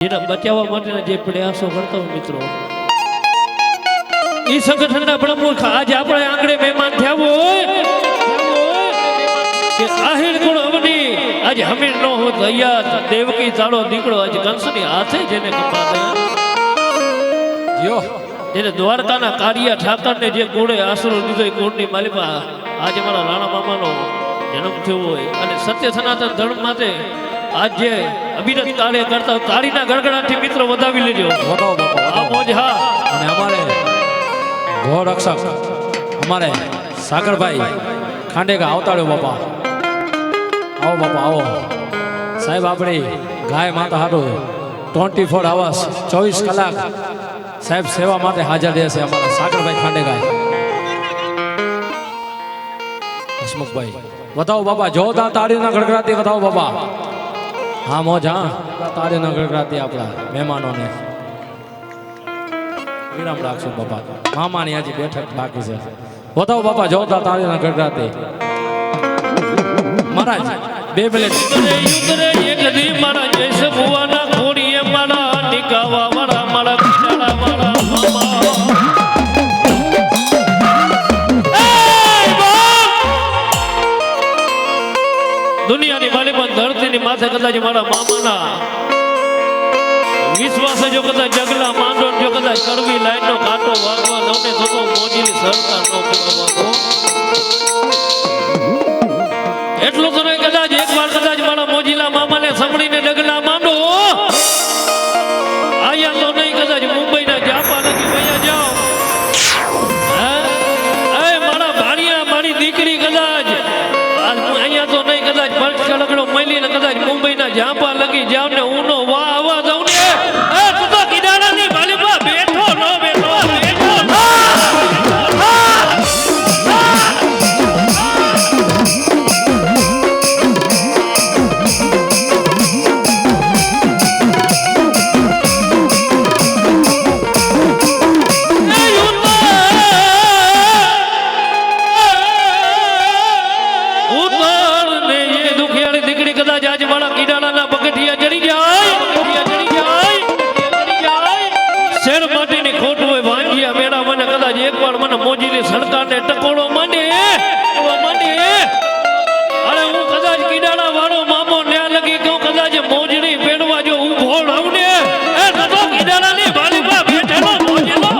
જેને બચાવવા માટેના જે પ્રયાસો કરતા હોય મિત્રો, એ સંગઠનના પ્રમુખ આજે આપણે આંગણે મહેમાન થયા હોય કે આહિર ગુણ અવની આજે હમીર નો હોત હયાત દેવકી તાળો દીકરો આજે કંસની હાથે જેને કપાતા જો જેને દ્વારકાના કાર્ય ઠાકરને જે ગુણે આશરો લીધો એ ગુણની માલિકા આજે મારા રાણા મામાનો જન્મ થયો હોય અને સત્ય સનાતન ધર્મ માટે આજ જે અભિનત કાર્ય કરતા તાળીના ગડગડાટથી મિત્રો વધાવી લેજો. વધાવો બાપા, આ મોજ. હા, અને અમારે ગો રક્ષક અમારે સાગરભાઈ ખાંડેગા આવતાડ્યો બાપા. આવો બાપા આવો. સાહેબ આપણી ગાય માતા હાટું 24 અવર્સ 24 કલાક સાહેબ સેવા માટે હાજર રહેશે અમારા સાગરભાઈ ખાંડેગા. હસમુખભાઈ વધાવો બાપા, જોરદાર તાળીના ગડગડાટી વધાવો બાપા. હા મોજ. હા, તાળીના ગડગડાટી આપણા મહેમાનોને વિરામ રાખશું બાપા. મામાની હજી બેઠક બાકી છે. વધાવો બાપા, જોરદાર તાળીના ગડગડાટી. મહારાજ 2 મિનિટ. એક દી મારા જૈસે ભુવાના ઘોડીએ મારા નિકાવા વાળા મારા કિનારા મારા મામા દુનિયાની માલી પણ ધરતીની માથે કદાચ મારા મામાના વિશ્વાસ જો કદાચ જગલા માંડો જો કદાચ કડવી લાઈનનો કાંટો વાગવા દઉં ને તો મોજીની સરકાર નો કહેવાતો એટલું તો નહીં. કદાચ એક વાર કદાચ મારા મોજીલા મામાને સાંભળીને ડગલા માંડો આયા તો નહીં, કદાચ મુંબઈના જાપા નથી વયા જાઓ. મારા ભાણિયા મારી દીકરી કદાચ અહીંયા તો નહીં, કદાચ પરીક્ષા લગડો મળીને કદાચ મુંબઈના જાપા લગી જાવ ને ઊનો વાહ આવા દઉં ને તું તો કિનારાની માલિકા બેઠો ન બેઠો બેઠો ન. મોજીની સરકારને ટકોરો માંડે અરે હું કદાચ કિડાણા વાળો મામો ન્યા લગી કહું કદાચ મોજડી પેડવા જો ઊભો રહું ને એ તો કિડાણાની બાલીમાં બેઠેલો મોજીનો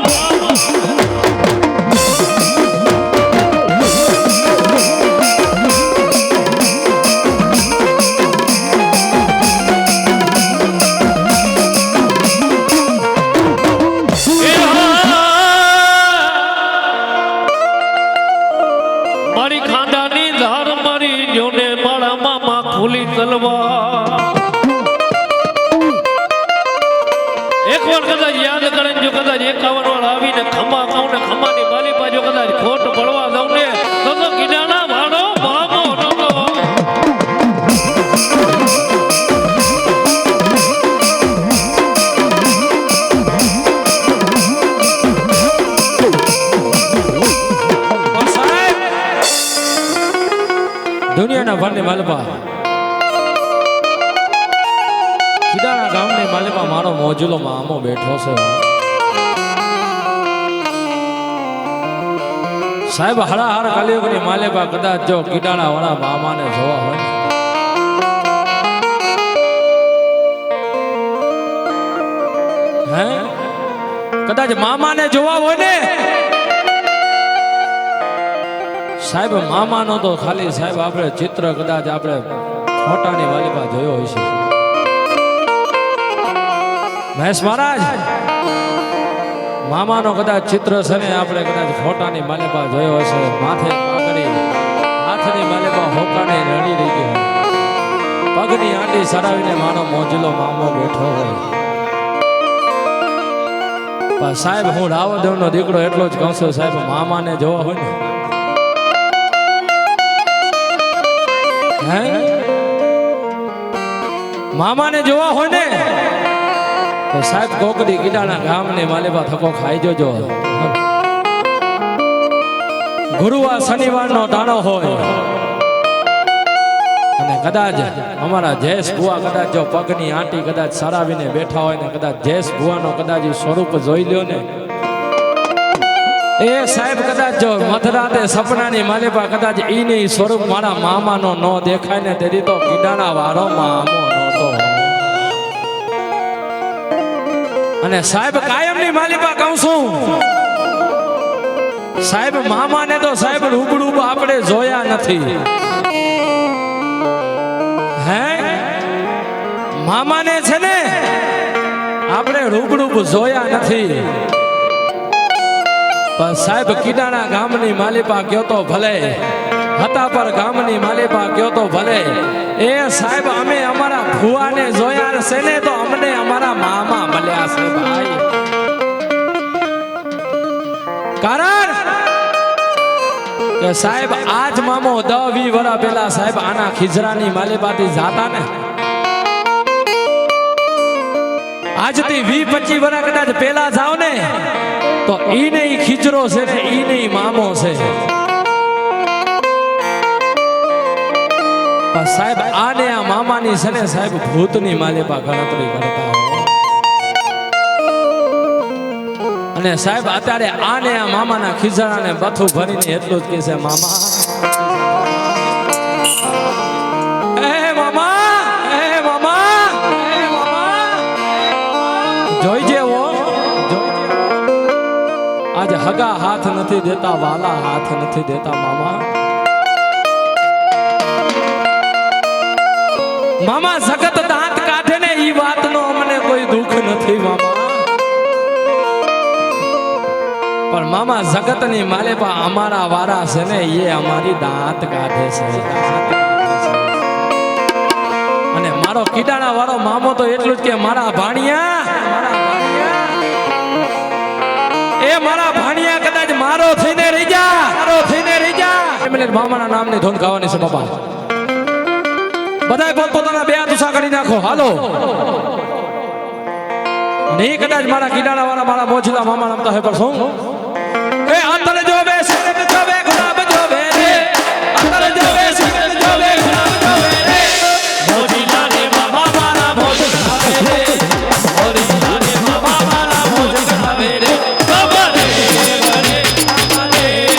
ખુલી તલવાર એક વાર કદાચ યાદ કરે જો કદાચ 51 વાર આવીને ખમા કહું ને ખમાની બાલી બાજુ કદાચ ખોટ પડવા દઉં ને તો કિડાણા વાળો મામો નતો. દુનિયાના ભારની માલપા કિડાણા ગામની માલિકા મારો મોજુલો મામો બેઠો છે. સાહેબ હળાહળ કલિયુગની માલિકા કદાચ જો કિડાણા વાળા મામાને જોવા હોય હે કદાચ મામાને જોવા હોય ને સાહેબ મામાનો તો ખાલી સાહેબ આપણે ચિત્ર કદાચ આપણે ફોટાની માલિકા જોયો હોય છે. મહેશ મહારાજ મામાનો કદાચ ચિત્ર છે ને આપણે કદાચ ફોટાની માલિકા જોયો હશે. માથે પાઘડી હાથની માલિકા હોકાની રડી રહી ગઈ હોય, પગની આંટી સરાવીને મારો મોજલો મામો બેઠો હોય. પણ સાહેબ હું રાવદેવનો દીકરો એટલો જ કહું છું સાહેબ મામાને જોવા હોય ને હે મામાને જોવા હોય ને તો સાહેબ કોકડી કિડાણા ગામની માલિકા થકો ખાઈ જોજો. ગુરુવાર શનિવારનો દાડો હોય અને કદાચ અમારા જયેશ ભુવા કદાચ જો પગની આંટી કદાચ સરાવીને બેઠા હોય ને કદાચ જયેશ ભુવાનો કદાચ ઈ સ્વરૂપ જોઈ લ્યો ને એ સાહેબ કદાચ જો મધરાતે સપનાની માલિપા કદાચ ઈને ઈ સ્વરૂપ મારા મામાનો ન દેખાય ને તેથી તો કીડાના વારો મામો નહોતો. અને સાહેબ કાયમની માલિપા કહું છું સાહેબ મામાને તો સાહેબ રૂબરૂ આપણે જોયા નથી. હે મામાને છે ને આપણે રૂબરૂ જોયા નથી. પણ સાહેબ કીડાણા ગામની માલિપા કયો તો ભલે હતા પર ગામની માલિપા કયો તો ભલે એ સાહેબ અમે અમારા ભુવાને જોયા છે ને તો અમને અમારા મામા મળ્યા છે ભાઈ. કારણ કે સાહેબ આજ મામો 10-20 વર્ષ પહેલા સાહેબ આના ખીજરાની માલિપાથી જાતા ને આજથી 20-25 વર્ષ કદાચ પહેલા જાવ ને તો ઈને ઈ ખીજરો છે ને ઈને ઈ મામો છે. પણ સાહેબ આને આ મામાની છે ને સાહેબ ભૂતની માલિપા ગણતરી કરતા હોય. અને સાહેબ અત્યારે આને આ મામાના ખીજડાને બથું ભરીને એટલું જ કહે છે મામા એ મામા એ મામા એ મામા જોઈજે હો આજ હગા હાથ નથી દેતા વાલા હાથ નથી દેતા મામા. મામા સખત દાંત કાઢે ને ઈ વાતનો અમને કોઈ દુઃખ નથી મામા. પણ મામા જગતની માલિપા અમારા વારા છે ને એ અમારી દાંત કાઢે છે. અને મારો કીડાણા વાળો મામો તો એટલું જ કે મારા ભાણિયા એ મારા ભાણિયા કદાચ મારો થઈને રહી જા. મિનિટ મામાના નામની ધૂન ગાવાની છે બાપા. બધાય પોતપોતાના બે હાથ ઊંચા કરી નાખો હાલો. નહીં કદાચ મારા કીડાણા વાળા મારા મોજીલા મામા નામતા હે પર શું એ અંતર જોવે સિગરેટ જોવે ગુલાબ જોવે રે અંતર જોવે સિગરેટ જોવે ગુલાબ જોવે રે મોજીલા રે મામા મારા મોજ ખાવે રે મોજીલા રે મામા મારા મોજ ખાવે રે બાબા રે રે બાબા રે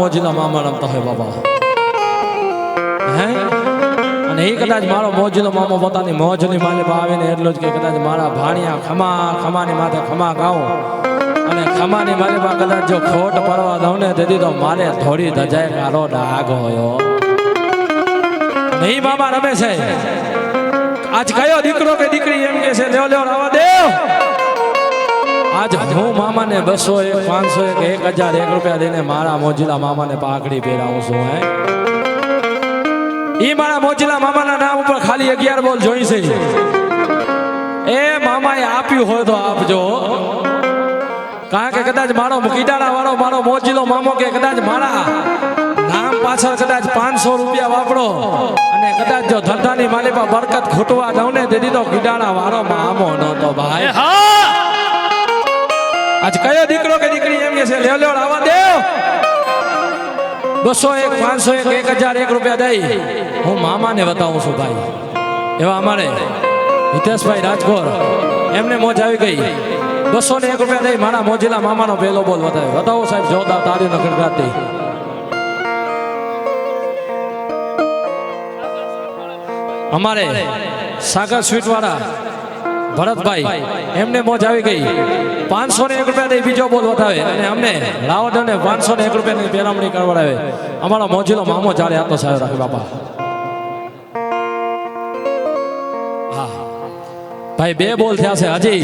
મોજીલા મામા રમતા હોય બાપા. હે અને એ કદાચ મારો મોજીલો મામો પોતાની મોજની માલિકા આવીને એટલું જ કે કદાચ મારા ભાણિયા ખમાની માથે ખમા ગાઉં અને ખમાની માલિકા કદાચ જો ખોટ પરવા દઉં ને તેથી તો મારે થોડી ધજાય કારો ડાઘ હોય. નહીં મામા રમે છે. આજ કયો દીકરો કે દીકરી એમ કે છે લેવ રાવા દેવ. આજ હું મામાને 200 1 500 1 1000 1 રૂપિયા દઈને મારા મોજીલા મામાને પાઘડી પહેરાવું છું. હે ઈ મારા મોજીલા મામાના નામ ઉપર ખાલી 11 બોલ જોઈ છે. એ મામાએ આપ્યું હોય તો આપજો. કારણ કે કદાચ મારો કીડાણા વાળો મારો મોજીલો મામો કે કદાચ મારા નામ પાછળ કદાચ 500 રૂપિયા વાપરો અને કદાચ જો ધંધાની માલિકા બરકત ખૂટવા દઉં ને તેથી તો કીડાણા વાળો મામો નતો ભાઈ. આજ કયો દીકરો કે દીકરી એમ કે છે લેવ આવા દેવ. 200 1 500 1 1000 1 રૂપિયા દઈ હું મામાને બતાવું છું ભાઈ. એવા અમારે હિતેશભાઈ રાજકોર એમને મોજ આવી ગઈ. 200 1 રૂપિયા દઈ મારા મોજીલા મામાનો પહેલો બોલ બતાવો સાહેબ. જોરદાર તાળીનો ગણગડાટ દઈ. અમારે સાગર સ્વીટ વાળા ભરતભાઈ એમને મોજ આવી ગઈ. 501 રૂપિયા દઈ બીજો બોલ વધાવે અને અમને રાવણને 501 રૂપિયાની પેરામણી કરવડાવે. અમારો મોજીલો મામો ચાલે આતો સાહેબ રાખે બાપા. હા ભાઈ 2 બોલ થયા છે. હજી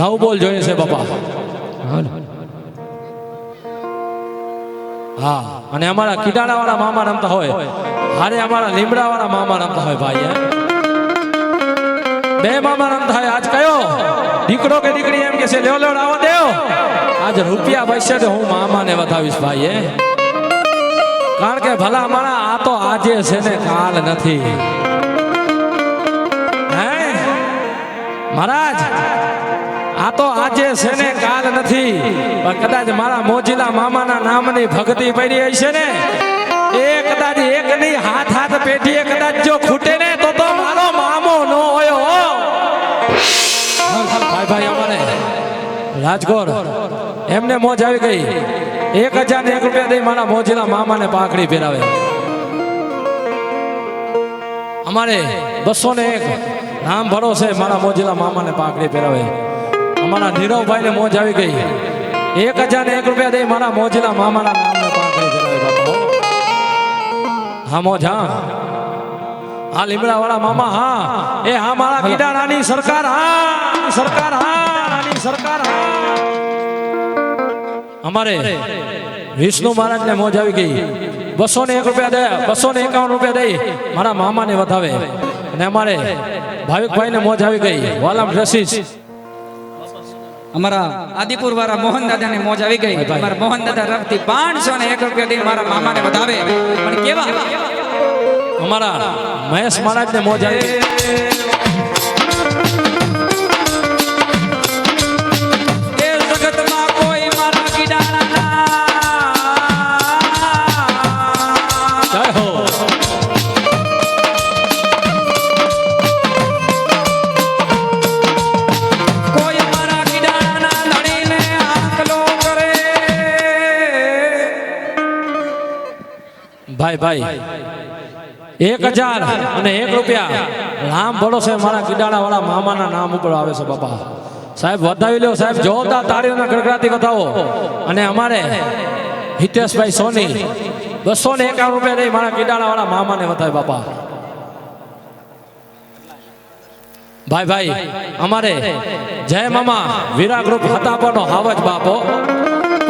9 બોલ જોઈએ છે બાપા. હા અને અમારા કીડાણા વાળા મામા રમતા હોય હારે અમારા લીમડા વાળા મામા રમતા હોય ભાઈ. 2 મામા રમતા હોય. આજ કયો દીકરો કે દીકરી એમ કે છે લેવ આવો દેવ. આજ રૂપિયા પૈસા તો હું મામાને વધાવીશ ભાઈ. કારણ કે ભલા મારા આ તો આજે છે ને કાલ નથી. હે મહારાજ આ તો આજે છે ને કાલ નથી. પણ કદાચ મારા મોજીલા મામાના નામની ભક્તિ પડી હશે ને એ કદાચ એકની હાથ પેઢીએ કદાચ જો ખૂટે ને તો મારો મામો ન હોય. ભાઈ અમારે રાજકોર એમને મોજ આવી ગઈ. 1001 રૂપિયા દઈ મારા મોજીલા મામાને પાઘડી પહેરાવે. અમારે 201 નામ ભરોસે મારા મોજીલા મામાને પાઘડી પહેરાવે. અમારા નીરવભાઈને મોજ આવી ગઈ. 1001 રૂપિયા દઈ મારા મોજીલા મામાના નામને પાઘડી પહેરાવે. હા મોજ હા લીમડા વાળા મામા હા એ હા મારા કીડાણાની સરકાર હા સરકાર હા. અમારે વિષ્ણુ મહારાજને મોજ આવી ગઈ. 201 રૂપિયા દે 251 રૂપિયા દઈ મારા મામાને વધાવે. અને અમારે ભાવિકભાઈને મોજ આવી ગઈ. વાલામ ડ્રેસીસ અમારા આદિપુર વાળા મોહન દાદાને મોજ આવી ગઈ. અમારા મોહન દાદા રફતી 501 રૂપિયા દઈ મારા મામાને વધાવે. પણ કેવા અમારા મહેશ મહારાજને મોજ આવી ગઈ. ભાઈ 1000 અને 1 રૂપિયા નામ ભરોસે મારા કીડાણા વાળા મામાના નામ ઉપર આવે છે બાપા. સાહેબ વધાવી લ્યો સાહેબ. જોરદાર તાળીઓના ગડગડાટી વધાવો. અને અમારે હિતેશભાઈ સોની 251 રૂપિયા દઈ મારા કીડાણા વાળા મામાને વધાવે બાપા. ભાઈ અમારે જય મામા વીરા ગ્રુપ હતા પરનો હાવજ બાપો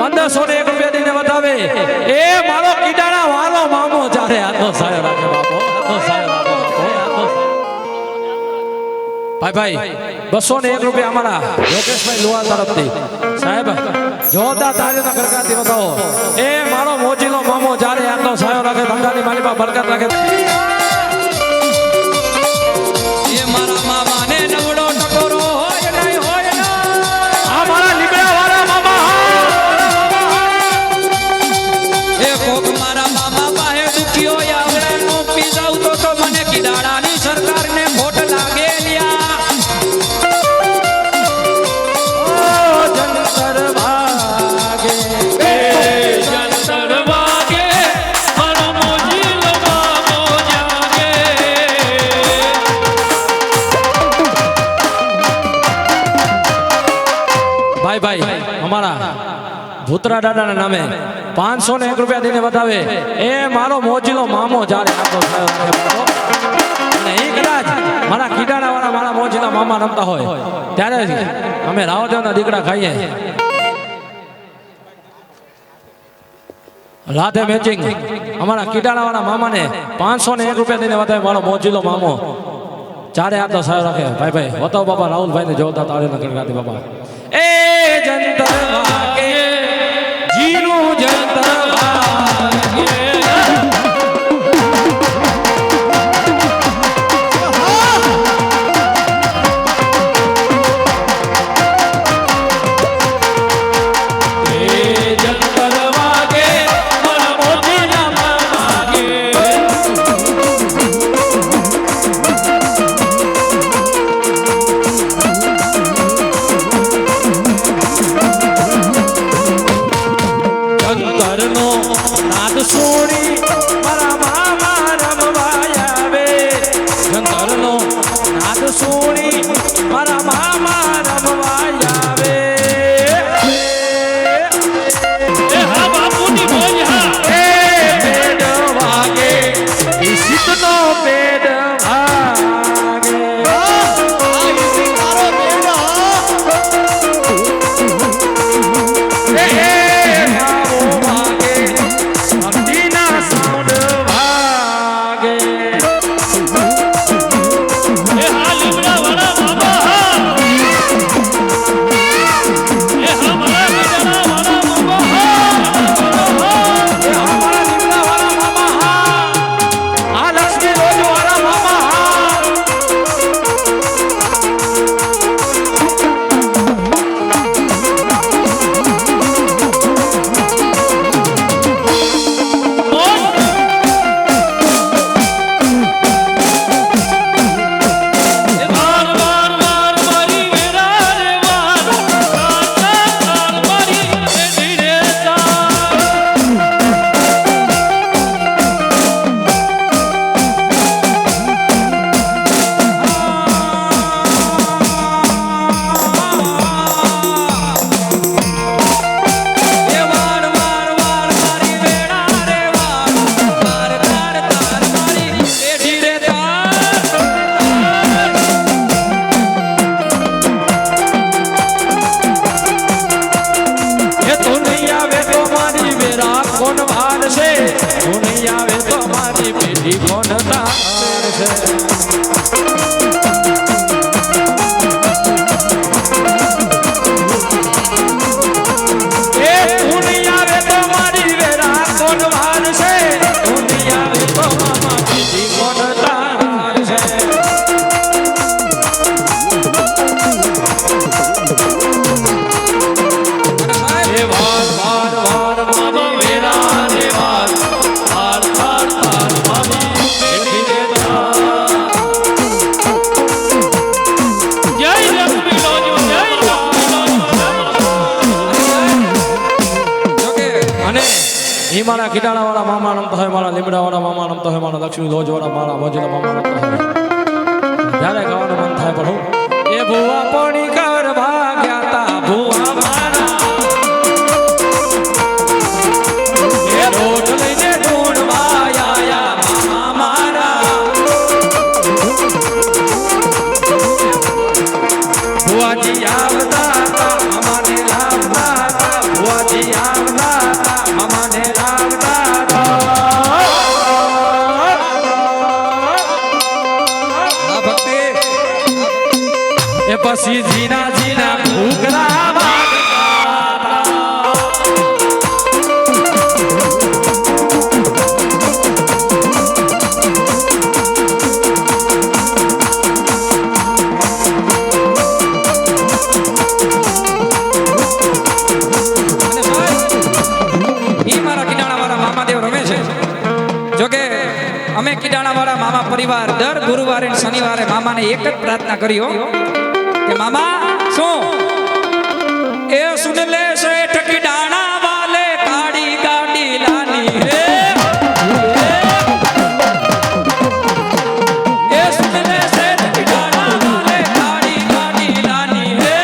1501 રૂપિયા દઈને વધાવે. એ મારો કીડાણા વાળો મામો ચારે આતો સાયો રાખે બાપો. ભાઈ 201 રૂપિયા અમારા યોગેશભાઈ લુવા તરફથી સાહેબ જોરદાર તાળીઓના ગડગડાટી વધાવો. એ મારો મોજીલો મામો ચારે આતો સાયો રાખે. ધંધાની માલિકા બરકત રાખે. એ મારા મામાને નવડો ટકોરો હોય નહીં હોય ના. આ મારા લીમડા વાળા મામા એ કોક મારા મામા પાસે દુખ્યો આવડે નો પી જાવ તો મને કીડાણાની સરકારને ભોટ લાગે લ્યા. જંતર ભાગે જંતર અમારા ભૂતરા દાદાના નામે 501 રૂપિયા દઈને વધાવે એ મારો મોજીલો મામો જ્યારે આખો થયો અને એ કદાચ મારા કીડાણા વાળા મારા મોજીલા મામા રમતા હોય ત્યારે જ અમે રાવદેવના દીકરા ખાઈએ રાધે મેચિંગ અમારા કીડાણા વાળા મામાને 501 રૂપિયા દઈને વધાવે મારો મોજીલો મામો ચારે આ તો સાહેબ રાખે ભાઈ ભાઈ બતાવો બાબા રાહુલભાઈ ને જોતા તાળીઓ ન ગણગાતી બાબા એ જંતર વાગે જીનું જંતર વાગે મારા કીડાણા વાળા મામા રમતા હોય મારા લીમડા વાળા મામા રમતા હોય મારા લક્ષ્મી લોજ વાળા મારા મોજીલા મામા રમતા હોય ત્યારે ગાવાનું મન થાય પણ એ ભુવા પણી કર ભાગ્યા તા ભુવા મારા એ રોટ લઈને ઢૂંઢવા આયા મામા મારા ભુવાજી આવતા તા મામાને લાવતા તા ભુવાજી આવતા તા મામાને પછી જીના જીના ઘૂઘરા અમે કીડાણા વાળા મામા પરિવાર દર ગુરુવારે અને શનિવારે મામાને એક જ પ્રાર્થના કર્યો કે મામા શું એ સુન લે શેઠ કીડાણા વાલે કાળી ગાડી લાની હે એ સુન લે શેઠ કીડાણા વાલે કાળી ગાડી લાની હે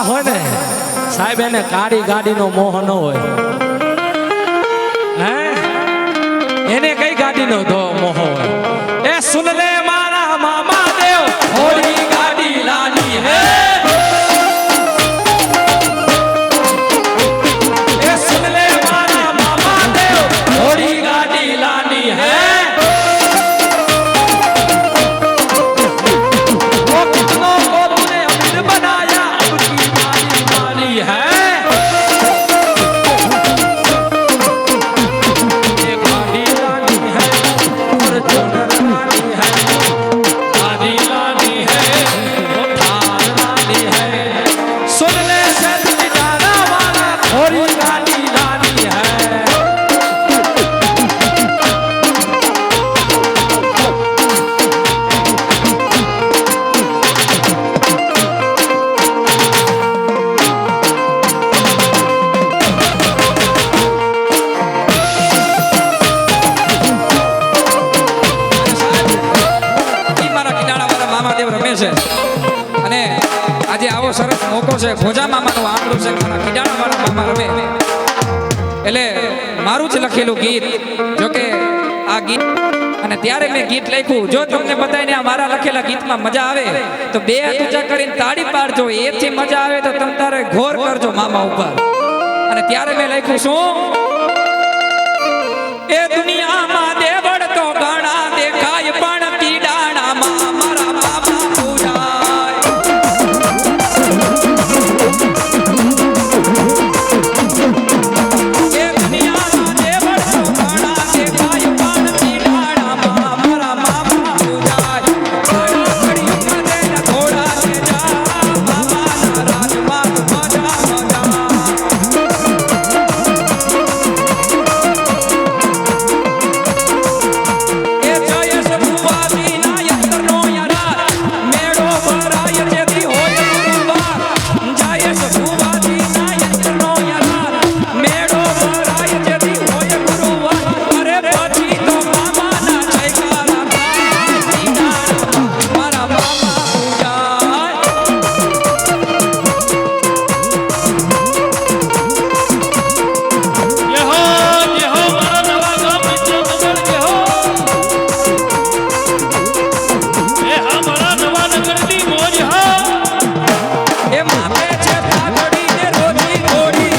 વાળા હોય ને સાહેબ એને કાળી ગાડીનો મોહ ન હોય હે એને કઈ ગાડીનો મોહ હોય એ સુન લે મારા મામા દેવ ઘોડી ગાડી લાની હે એ સુન લે મારા મામા દેવ ઘોડી ગાડી લાની હે वो कितनों को तूने अमीर बनाया अब की मारी मारी है ये गाड़ी लानी है फॉर्च्यूनर लानी है गाड़ी लानी है वो थार लानी है सुन ले सद जाना वाला थोड़ी गाड़ी लानी है ઈ મારા કિનારાવાળા મામાદેવ રમે છે અને આજે આવો સરસ મોકો છે ખોજા મામાનું આંગણું છે મારા કિનારાવાળા મામા રમે એટલે મારું જ લખેલું ગીત જો કે આ ગીત અને ત્યારે મેં ગીત લખ્યું જો તમને બધાને આ મારા લખેલા ગીતમાં મજા આવે તો બે હાથ ઊંચા કરીને તાળી પાડજો એથી મજા આવે તો તમ તારે ઘોર કરજો મામા ઉપર અને ત્યારે મેં લખ્યું શું એ દુનિયામાં દેવડ તો ઘણા દેખાય પણ પીડાણામાં મારા મામા પૂજાય એ દુનિયામાં દેવડ તો ઘણા દેખાય પણ પીડાણામાં મારા મામા પૂજાય ઘડી ઉમરે ને થોડા કે જા મામાના રાજમાં મજા મજા એ જયેશ ભુવાજી ના યંત્રનો યારા મેળો ભરાય જેથી હોય ગુરુવાર જયેશ ભુવાજી ના યંત્રનો યારા મેળો ભરાય જેથી હોય ગુરુવાર અરે પછી તો મામાના જયકારા થાય મારા મામા પૂજાય જેહો જેહો મારા નવા ગામ મિત્ર મંડળ જેહો એ હા મારા નવા નગરની મોજ હા એ માથે છે પાઘડી ને રોજી ઘોડી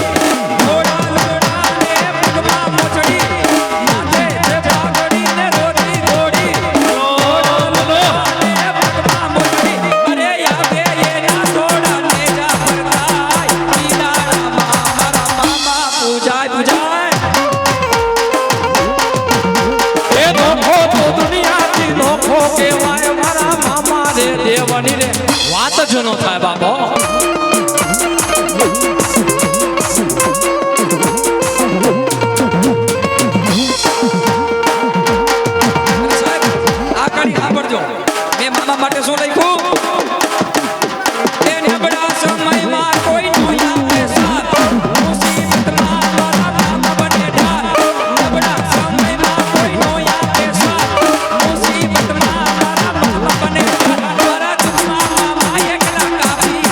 ઘોડા લોડા ને પગમાં મોચડી માથે છે પાઘડી ને રોજી ઘોડી ઘોડા લોડા ને પગમાં મોચડી અરે યાદે એના થોડા નેજા પરતાય પીડાણામાં મારા મામા પૂજાય પૂજાય એ નોખો તો દુનિયાથી નોખો કહેવાય મારા મામા રે દેવની રે વાત જ ન થાય બાપો અને સાહેબ આ કડી સાંભળજો મેં મામા માટે શું લખ્યું એ નબળા સમયમાં કોઈ નો આવે સાથ મુસીબતમાં મારા મામા બને ઢાલ નબળા સમયમાં કોઈ નો આવે સાથ મુસીબતમાં મારા મામા બને ઢાલ મારા દુઃખમાં મામા એકલા કાપી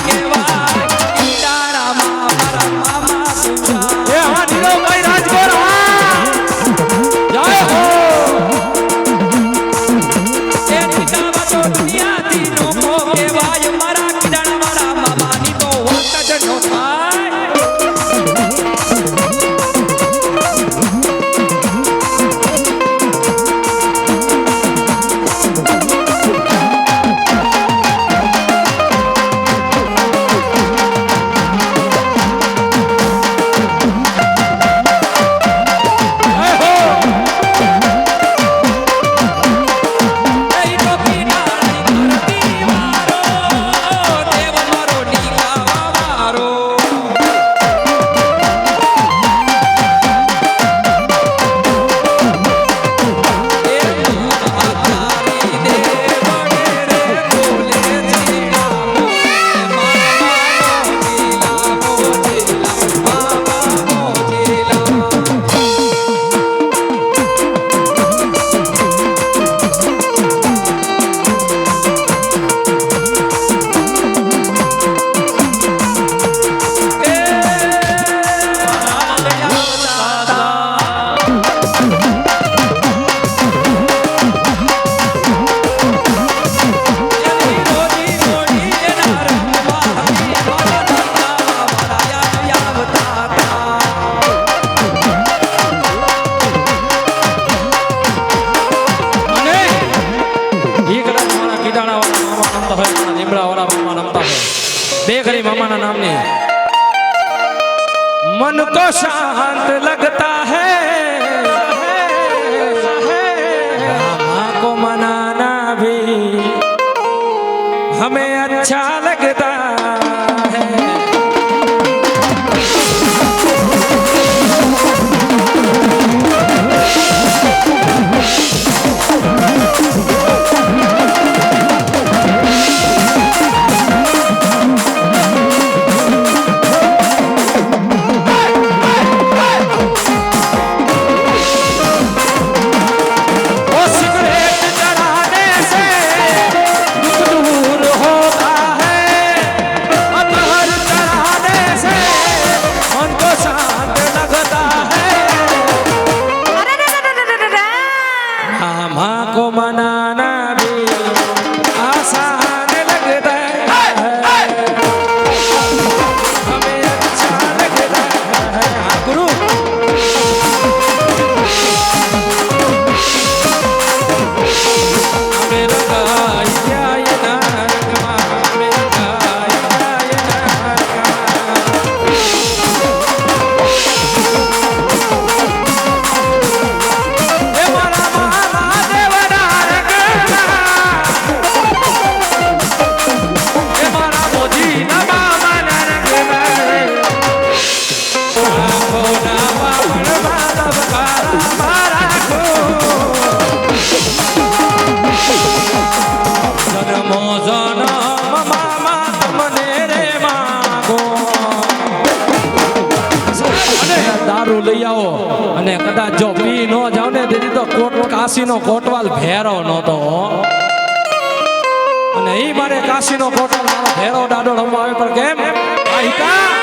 मन को शांत लगता है माँ को मनाना भी हमें अच्छा लगता है को मनाना भी आसान लगता है हमें अच्छा लगता है गुरु हमें लगा ये नरकमा हमें लगा ये नरकमा ये मारा દારૂ લઈ આવો અને કદાચ જો પી ન જાવ ને તેથી તો કાશીનો કોટવાલ ભેરો નહોતો અને ઈ મારે કાશીનો કોટવાલ મારો ભેરો દાડો રમવા આવે પણ કેમ આહિકા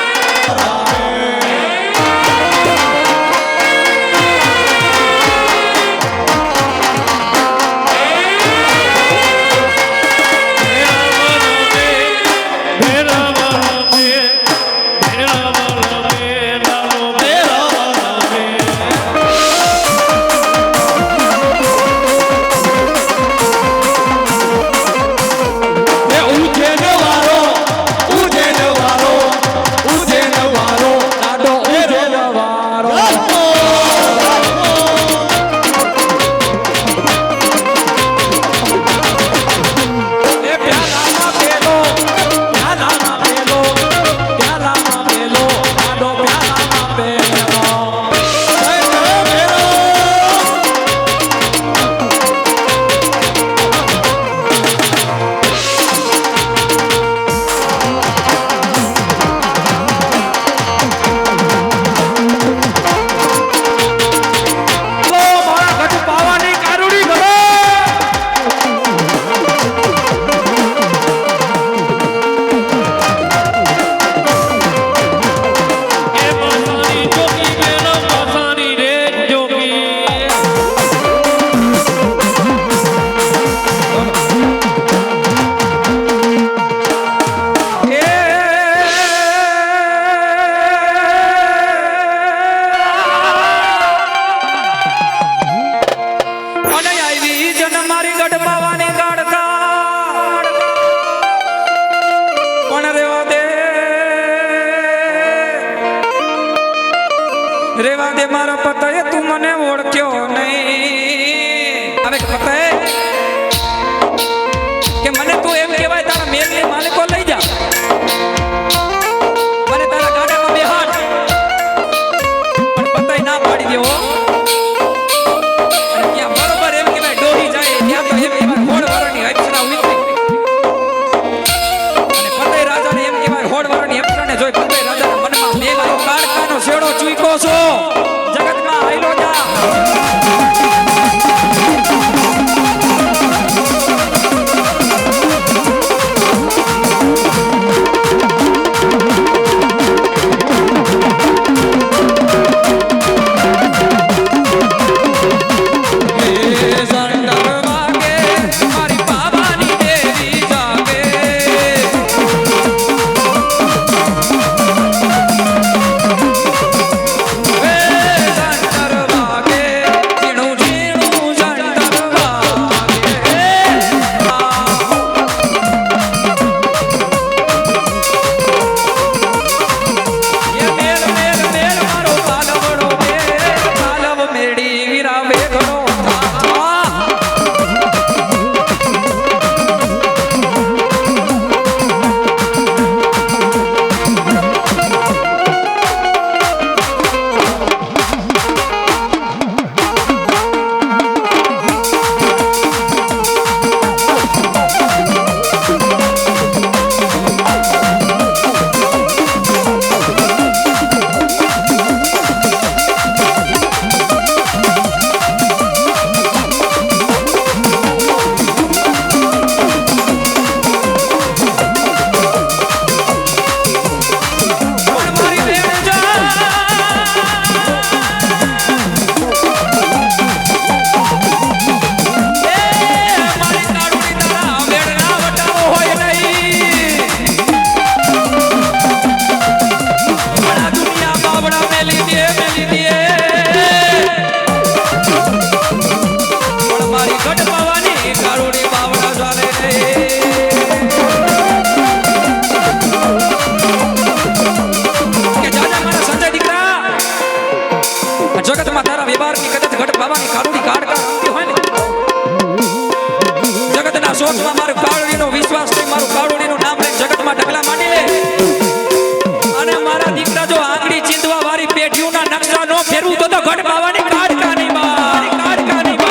રેવા દે મારો પતય તું મને ઓળખ્યો નહીં હવે પતય કે મને તું એમ કહેવાય તારા મેલની માલિકો લઈ જા મને તારા ગાડામાં બેહાડ પણ પતય ના પાડી દેવો અને ત્યાં બરોબર એમ કહેવાય ડોહી જાય ત્યાં તો એમ કહેવાય હોડ વાળાની અક્ષરા ઉતરી અને પતય રાજાને એમ કહેવાય હોડ વાળાની અક્ષરાને જોઈ પતય રાજાના મનમાં મેઘ આવ્યો કાળકાનો શેડો ચૂક્યો છો જગતમાં આયલો જા Hey! તો ઘટ બાવાની કાઢકાની બા કાઢકાની બા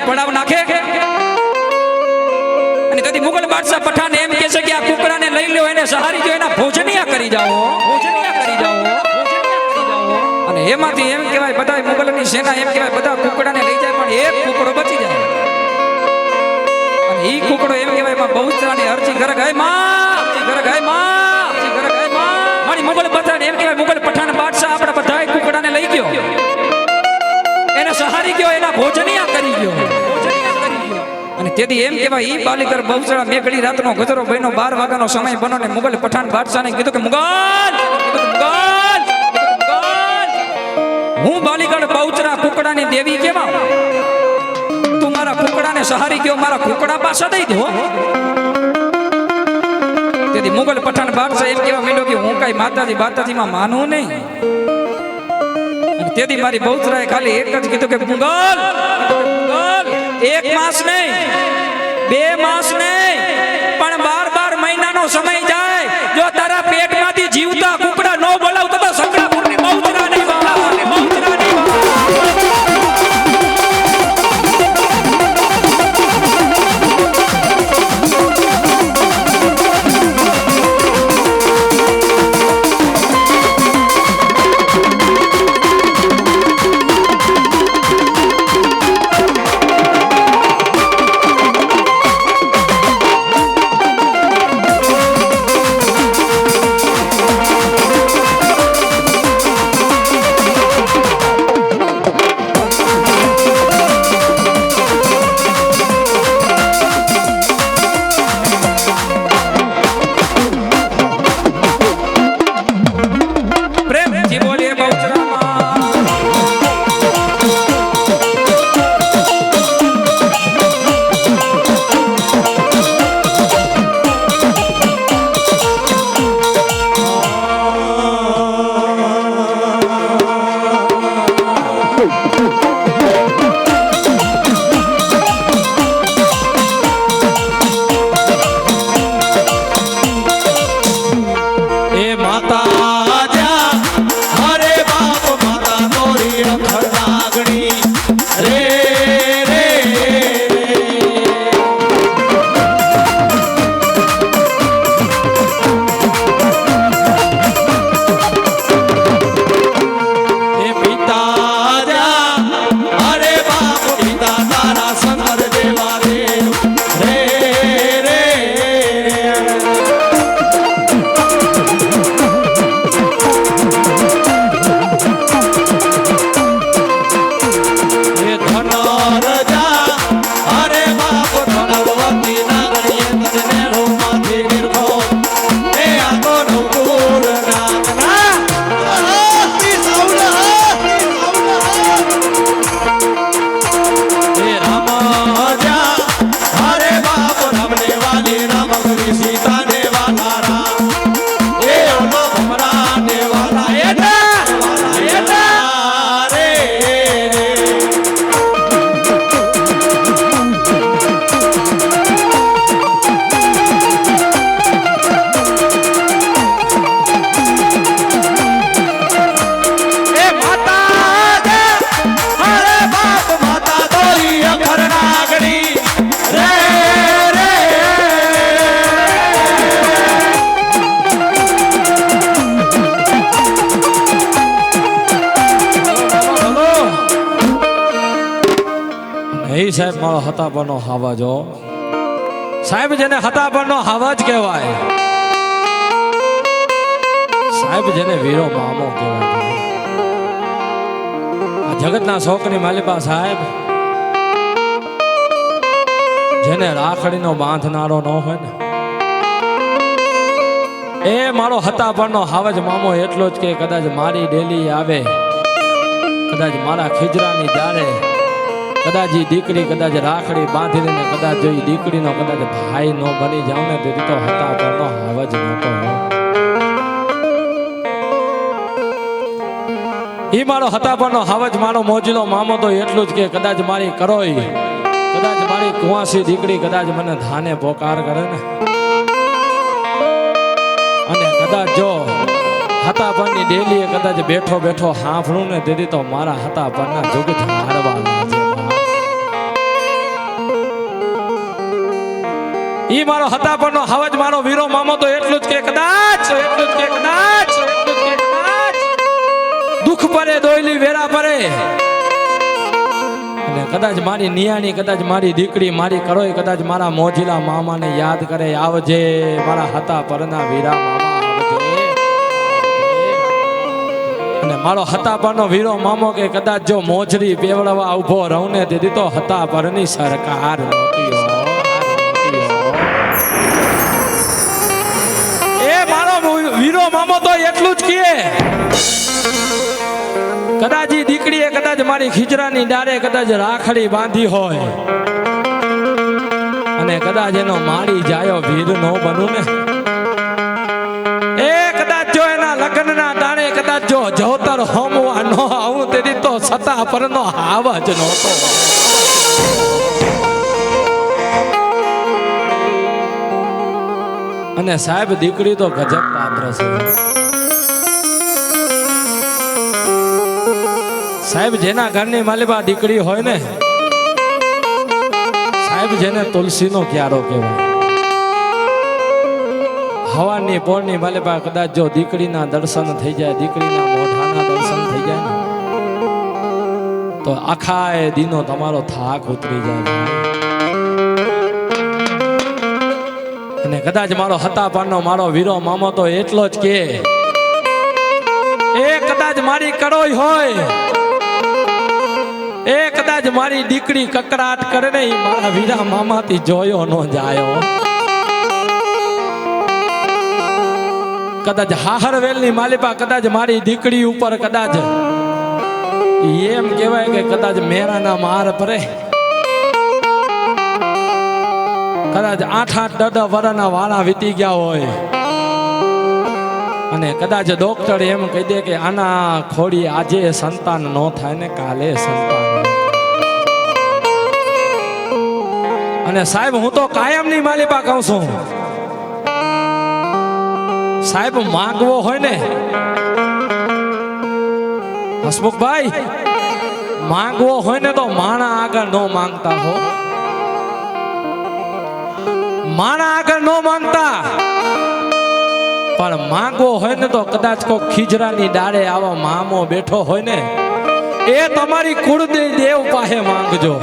પડાવ નાખે અને તેથી મુગલ બાદશાહ પઠાણ એમ કહે છે કે આ કુકડાને લઈ લો એને સહારી જો એના ભોજનિયા કરી જાઓ અને એમાંથી એમ કહેવાય બધા મુગલની સેના એમ કહેવાય બધા કુકડાને લઈ જાય પણ એક કુકડો બચી જાય અને ઈ કુકડો એમ કહેવાય એમાં બહુચરાની અરજી કરે ગાય માં મારી મુગલ પઠાણ એમ કહેવાય મુગલ પઠાણ બાદશાહ આપણા બધા કુકડાને લઈ ગયો એને સહારી ગયો એના ભોજનિયા કરી ગયો અને તેથી એમ કહેવાય ઈ બાલીકર બહુચરા મેઘડી રાતનો ગજરો બહેનો 12 વાગ્યાનો સમય બનો ને મુગલ પઠાણ બાદશાહને કીધું કે મુગલ હું બાલીકર બહુચરા કુકડાની દેવી કેવા તું મારા કુકડાને સહારી ગયો મારા કુકડા પાછા દઈ દો તેથી મુગલ પઠાણ બાદશાહ એમ કહેવા માંડ્યો કે હું કઈ માતાજીમાં માનું નહીં અને તેથી મારી બહુચરાએ ખાલી એક જ કીધું કે મુગલ 1 માસ નહીં 2 માસ નહીં પણ 12 મહિનાનો સમય જાય જો તારા પેટમાંથી જીવતા કુકડા ન બોલાવતો તો સંકળાપુરની બહુચરા નહીં એ સાહેબ મારો હતાપણનો હાવજ હો સાહેબ, જેને હતાપણનો હાવજ કહેવાય સાહેબ, જેને વીરો મામો કહેવાય. આ જગતના શોકની માલિકા સાહેબ, જેને રાખડીનો બાંધનારો ન હોય ને એ મારો હતાપણનો હાવજ મામો એટલો જ કે કદાચ મારી ડેલી આવે, કદાચ મારા ખીજરાની દારે, કદાચ એ દીકરી કદાચ રાખડી બાંધી લઈને કદાચ જો એ દીકરીનો કદાચ ભાઈ નો બની જાવ ને તેથી તો હતાપણનો હાવજ નહોતો. એ મારો હતાપણનો હાવજ મારો મોજીલો મામો તો એટલું જ કે કદાચ મારી કરોઈ, કદાચ મારી કુંવાસી દીકરી કદાચ મને ધાને પોકાર કરે ને, અને કદાચ જો હતાપણની ડેલીએ કદાચ બેઠો બેઠો સાંભળું ને તેથી તો મારા હતાપણના જુગ હારવા લાગે. ઈ મારો હતાપણનો હાવજ મારો વીરો મામો તો એટલું જ કે કદાચ, એટલું જ કે કદાચ, એટલું જ કે કદાચ દુઃખ પડે દોયલી વેરા પડે અને કદાચ મારી નિયાની કદાચ મારી દીકરી મારી કરોય કદાચ મારા મોજીલા મામાને યાદ કરે, આવજે મારા હતાપણના વીરા મામા આવજે. અને મારો હતાપણનો વીરો મામો કે કદાચ જો મોજરી પેવડવા ઉભો રહું ને તેથી તો હતાપણની સરકાર નહોતી હો. એ મારો વીરો મામો તો એટલું જ કહે કદાચ ઈ દીકરીએ કદાચ મારી ખીજરાની ડારે કદાચ રાખડી બાંધી હોય અને કદાચ એનો મારી જાયો વીર નો બનું ને, એ કદાચ જો એના લગ્નના દાણે કદાચ જો જવતર હોમવા ન આવું તેથી તો સતા પરનો હાવજ નહોતો. અને સાહેબ દીકરી તો ગજબ પાત્ર છે સાહેબ, જેના ઘરની માલિબા દીકરી હોય ને સાહેબ, જેને તુલસીનો ક્યારો કહેવાય. હવાની પોળની માલિબા કદાચ જો દીકરીના દર્શન થઈ જાય, દીકરીના મોઢાના દર્શન થઈ જાય ને તો આખા એ દીનો તમારો થાક ઉતરી જાય. અને કદાચ મારો હતાપણનો મારો વીરો મામો તો એટલો જ કે એ કદાચ મારી કરોઈ હોય, એ કદાચ મારી દીકરી કકરાટ કરે ને એ મારા વીરા મામાથી જોયો ન જાયો. કદાચ હાહરવેલની માલિપા કદાચ મારી દીકરી ઉપર કદાચ એમ કહેવાય કે કદાચ મેરાના માર પરે, કદાચ 8-8 વર્ષના વાળા વીતી ગયા હોય અને કદાચ ડોક્ટર એમ કહી દે કે આના ખોડી આજે સંતાન ન થાય ને કાલે સંતાન. અને સાહેબ હું તો કાયમની માલિપા કહું છું સાહેબ, માંગવો હોય ને હસમુખભાઈ, માંગવો હોય ને તો માણા આગળ ન માંગતા હો, માણા આગળ ન માંગતા, પણ માંગવો હોય ને તો કદાચ કોઈ ખીજરાની ડાળે આવો મામો બેઠો હોય ને એ તમારી કુળદેવી દેવ પાસે માંગજો.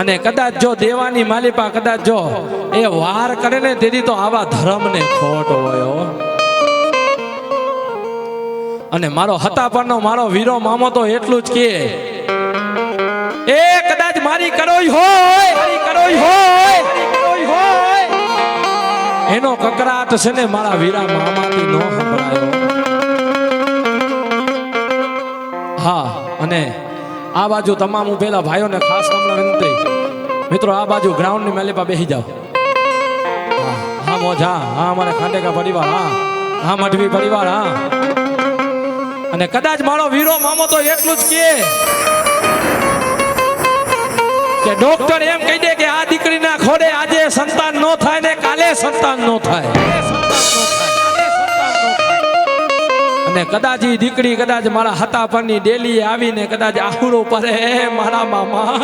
અને કદાચ જો દેવાની માલિપા કદાચ જો એ વાર કરે ને તેથી તો આવા ધર્મને ખોટ હોય. અને મારો હતાપણનો મારો વીરો મામો તો એટલું જ કે એ કદાચ મારી કરોઈ હોય, મારી કરોઈ હોય, એનો કકરાટ છે ને મારા વીરા મામાથી નો સંભળાયો. હા, અને આ બાજુ તમામ ઉભેલા ભાઈઓને ખાસ હમણાં વિનંતી, મિત્રો આ બાજુ ગ્રાઉન્ડ ની મેલે પર બેસી જાઓ. હા મોજા, હા અમારા ખાંડેકા પરિવાર, હા મઢવી પરિવાર, હા. અને કદાચ મારો વીરો મામો તો એટલું જ કે ડોક્ટર એમ કહી દે કે આ દીકરીના ખોડે આજે સંતાન નો થાય ને કાલે સંતાન નો થાય. અને કદાચ ઈ દીકરી કદાચ મારા હતાપણની ડેલી આવીને કદાચ આહુડો પરે, મારા મામા,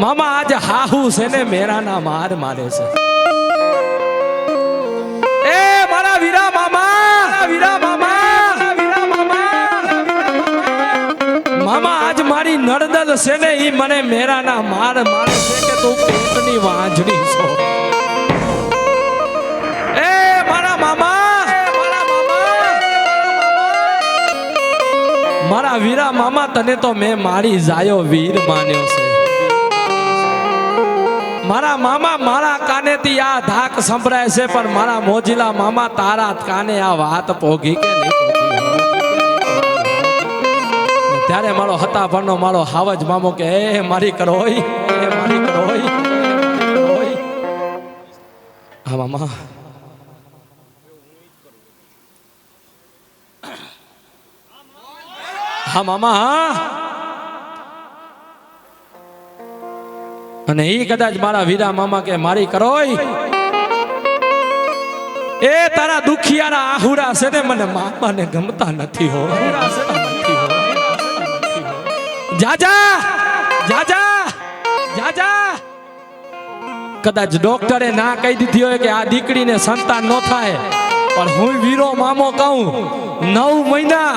મામા આજે હાહુ છે ને મેરાના માર મારે છે. એ મારા વીરા મામા, વીરા મામા, વીરા મામા, હળદર છે ને ઈ મને મેરાના માર મારે છે કે તું પેટની વાંજણી છો. એ મારા મામા, મારા વીરા મામા, તને તો મેં મારી જાયો વીર માન્યો છે. મારા મામા મારા કાનેથી આ ધાક સંભળાય છે, પણ મારા મોજીલા મામા તારા કાને આ વાત પોગી કે નહીં પોગી? ત્યારે મારો હતા પરનો મારો હાવજ મામો કે એ મારી કરોઈ, એ મારી કરોઈ. હા મામા, હા મામા, હા. અને ઈ કદાચ મારા વીરા મામા કે મારી કરોઈ, એ તારા દુખિયાના આહુડા છે ને મને મામાને ગમતા નથી હો. જાજા જાજા જાજા. કદાચ ડોક્ટરે ના કહી દીધી હોય કે આ દીકરીને સંતાન ન થાય, પણ હું વીરો મામો કહું 9 મહિના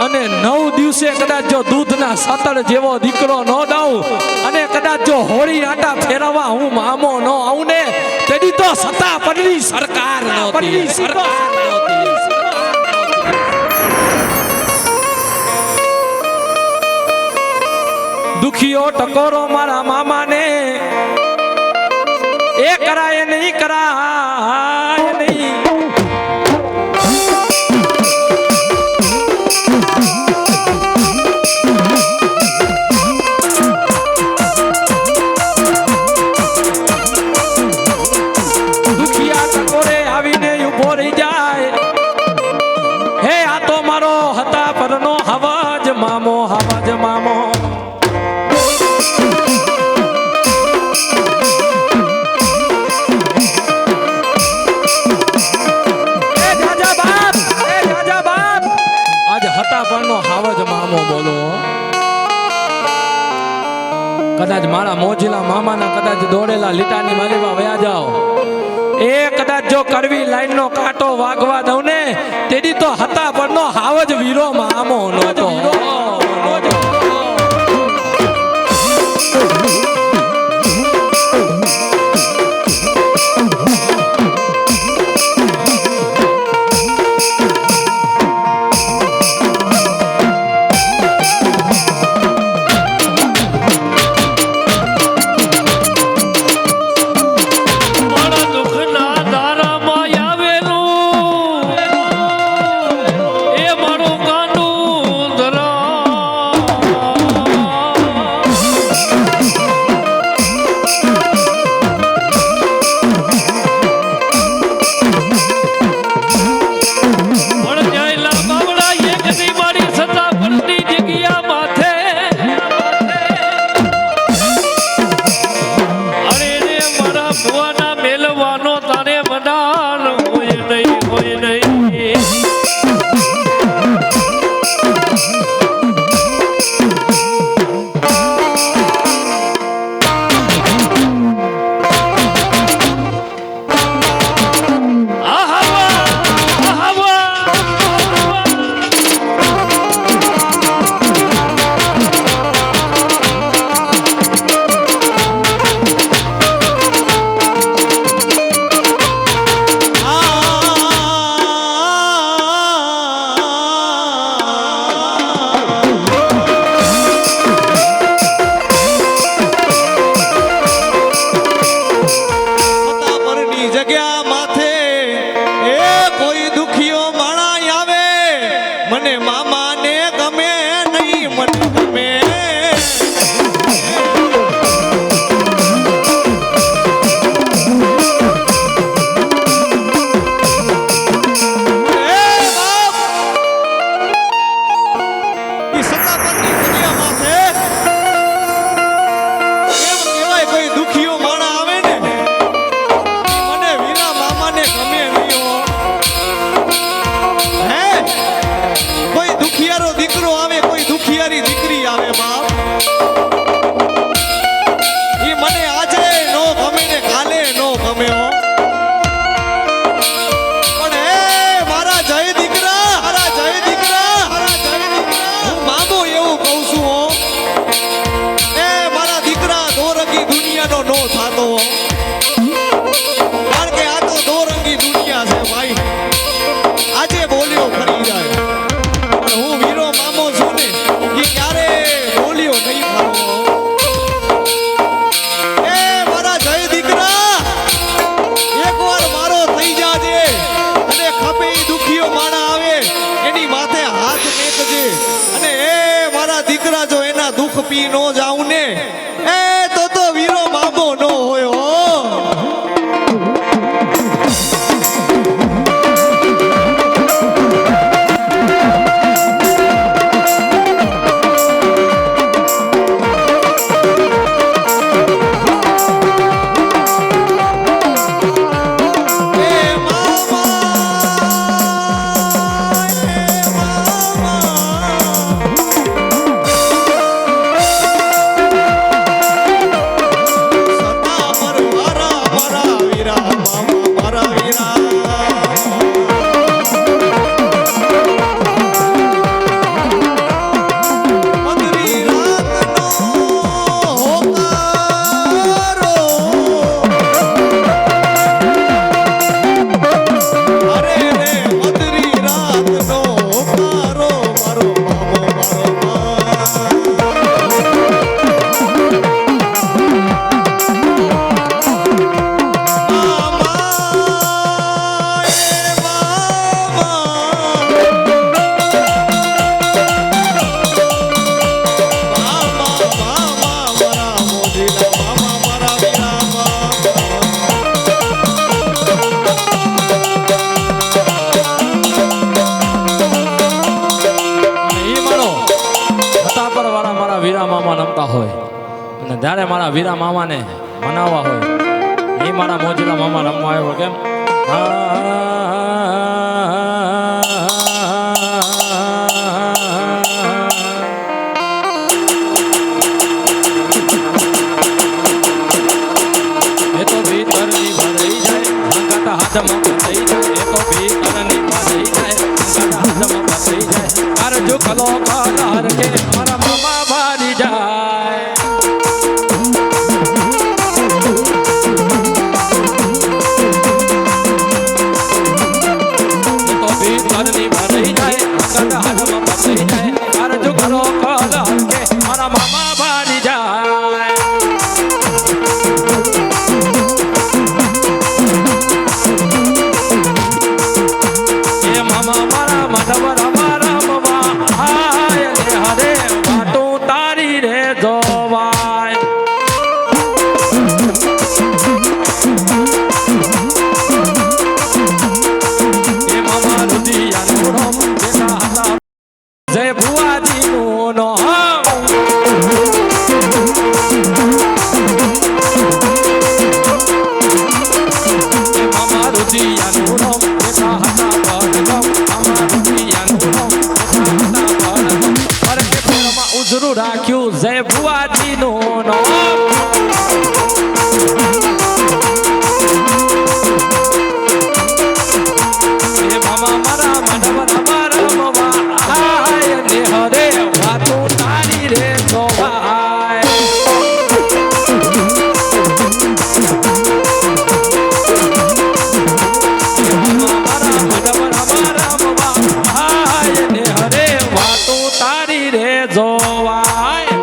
અને 9 દિવસે કદાચ જો દૂધના સતળ જેવો દીકરો ન દઉં અને કદાચ જો હોળી આટા ફેરવવા હું મામો ન આવું ને, તેની તો સત્તા પડની સરકાર નહોતી. દુખીઓ ટકોરો મારા મામાને એ કરાય નહીં, કરાય નહીં. દુખિયા ટકોરે આવીને ઉભો રહી જાય. હે આ તો મારો હતા પરનો હવાજ મામો, હવાજ મામો. હાવજ મામો બોલો. કદાચ મારા મોજીલા મામાના કદાચ દોડેલા લીટાની માલીમાં વયા જાઓ, એ કદાચ જો કરવી લાઈન નો કાંટો વાગવા દઉં ને, તેની તો હતા પરનો હાવજ વીરો મામો નહોતો. આવી નો જાઉં ને એ તો વીરો મામો નો હોય હો જ્યારે મારા વીરા મામાને મનાવવા હોય એ મારા મોજીલા મામા રમવા આવ્યો કેમ એ તો ભીતરની ભરાઈ જાય હંગાતા હાથમાં ફસાઈ જાય એ તો ભીતરની ભરાઈ જાય હંગાતા હાથમાં ફસાઈ જાય કારજો કલો કાલાર કે મારા મામા ભારી જાય રાખ્યું જય ભુવાજી નું મામા મારા માધવ મારા મવા આય ને હરે વાતો તારી રે જોવાય મામા મારા માધવ મારા મવા આય ને હરે વાતો તારી રે જોવાય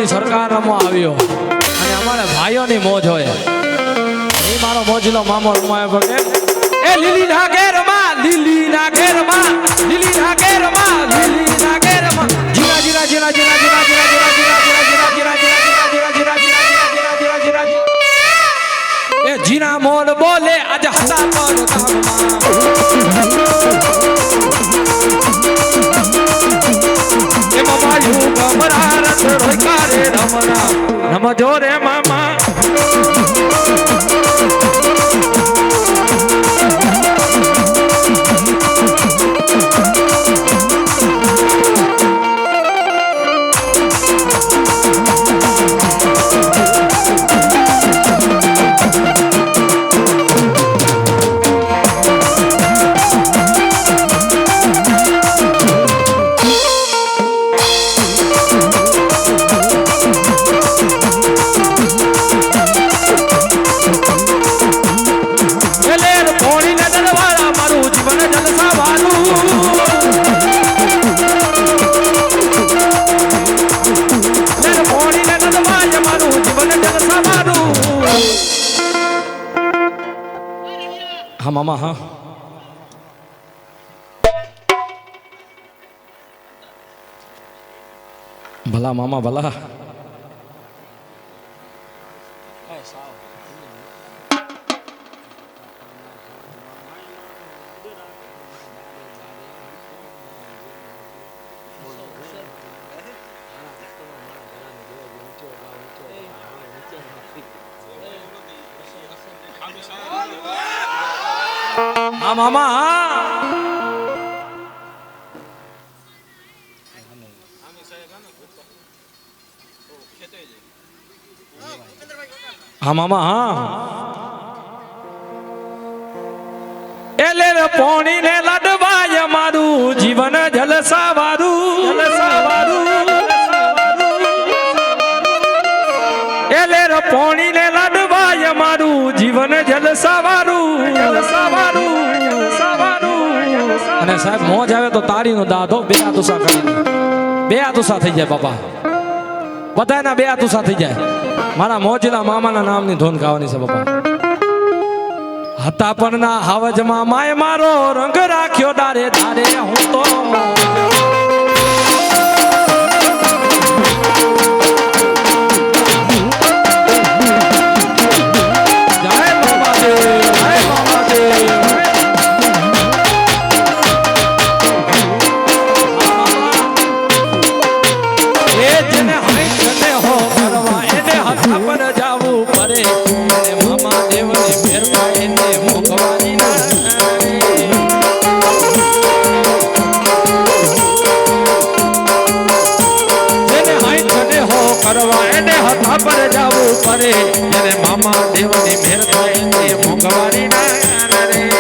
સરકાર રમવા આવ્યો અને અમારે ભાઈઓની મોજ હોય એ મારો મોજલો મામો રમાય ભગે એ લીલી ના ઘેરમાં લીલી ના ઘેરમાં લીલી ના ઘેરમાં લીલી ના ઘેરમાં જીરા જીરા જીરા જીરા જીરા જીરા જીરા જીરા જીરા જીરા જીરા જીરા જીરા જીરા એ જીરા મોલ બોલે આજ હતા પર નમજો રે મામા જીવન જલસા વાળું પોણીને નદવાય મારું જીવન જલસા વાળું હા મામા હા ભલા મામા ભલા હા મામા હા મામા હા એલે પોણી ને લડવાય મારું જીવન જલસા વાળું એલે પોણી ને લડવાય મારું જીવન જલસા વાળું અને સાહેબ મોજ આવે તો તાળીનો દાદો બે આતુસા કરી બે આતુસા થઈ જાય બાપા બધાના બે આતુસા થઈ જાય મારા મોજીલા મામાના નામની ધૂન ગાવાની છે બાપા હતા પણ ના હાવજ મામાએ મારો રંગ રાખ્યો ડારે ધારે હું તો પડે એને મામા દેવની મહેર થાય ને મોંઘવારી ના રે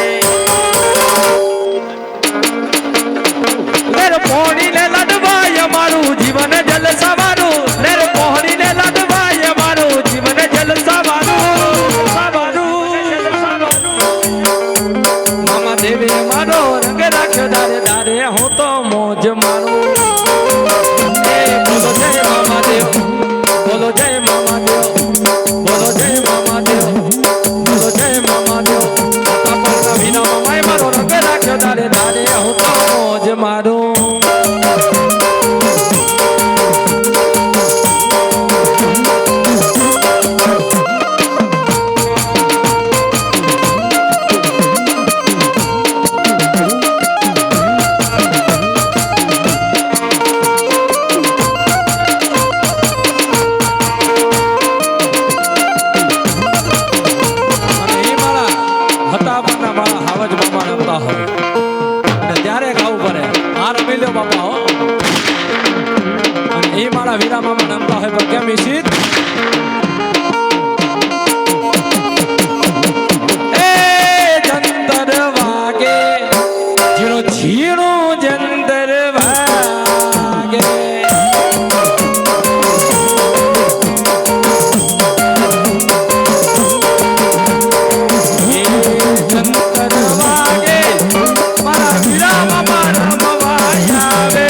લેર પોણી ને લડવાય મારું જીવન જલસા વાળું લેર પોણી ને લડવાય મારું જીવન જલસા વાળું મામા દેવે મારો રંગ રાખ્યો દારે દારે હું તો મોજ મારું એ બોલો જય મામા દેવ બોલો જય મામા દેવ બોલો જય મામા દેવ બોલો જય મામા દેવ તાપના વિના મામાએ મારો રંગ રાખ્યો દારે દારે હું તો મોજ મારું વીરા મામા નામતા હોય પણ કેમ ઈશિત એ જંતર વાગે ઝીણું ઝીણું જંતર વાગે જંતર વાગે મારા વીરા મામા રમવા આવે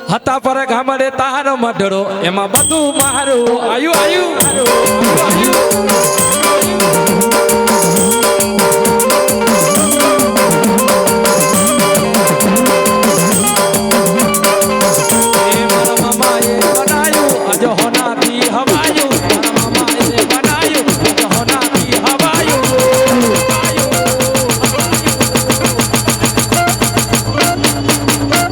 હતા પર ગામડે તારો મઢડો એમાં બધું મારું આયુ આયુ